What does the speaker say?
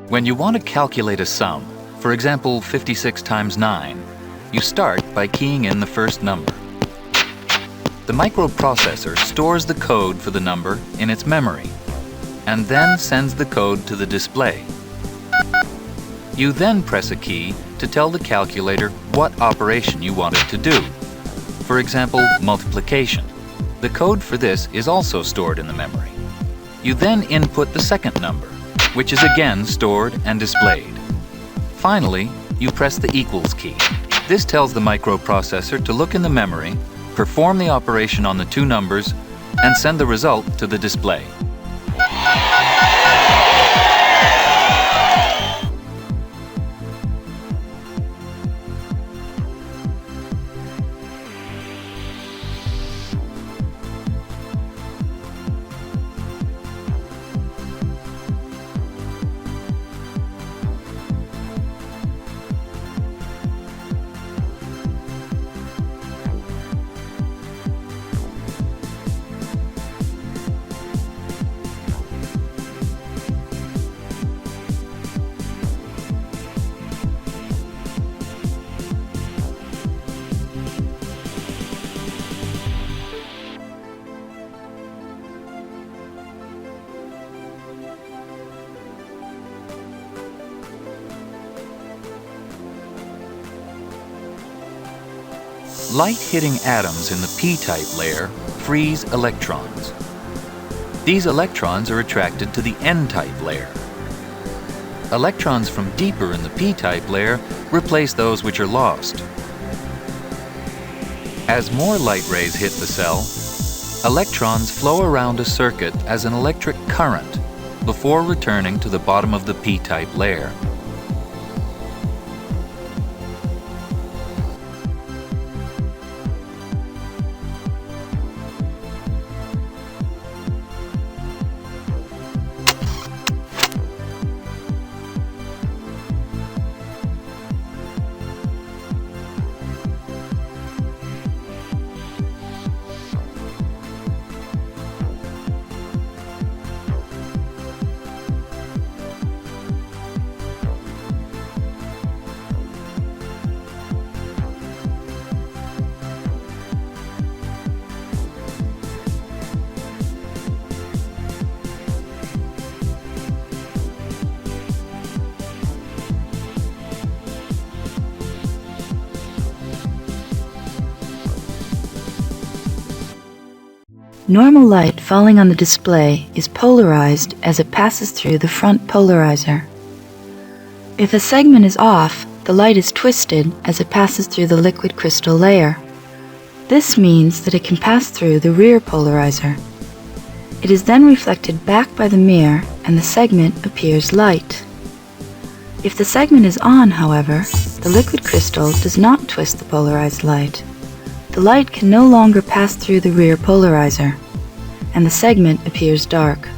When you want to calculate a sum, for example 56 times 9, you start by keying in the first number. The microprocessor stores the code for the number in its memory and then sends the code to the display. You then press a key to tell the calculator what operation you want it to do. For example, multiplication. The code for this is also stored in the memory. You then input the second number, which is again stored and displayed. Finally, you press the equals key. This tells the microprocessor to look in the memory, perform the operation on the two numbers, and send the result to the display. Light hitting atoms in the p-type layer freeze electrons. These electrons are attracted to the n-type layer. Electrons from deeper in the p-type layer replace those which are lost. As more light rays hit the cell, electrons flow around a circuit as an electric current before returning to the bottom of the p-type layer. Normal light falling on the display is polarized as it passes through the front polarizer. If a segment is off, the light is twisted as it passes through the liquid crystal layer. This means that it can pass through the rear polarizer. It is then reflected back by the mirror and the segment appears light. If the segment is on, however, the liquid crystal does not twist the polarized light. The light can no longer pass through the rear polarizer, and the segment appears dark.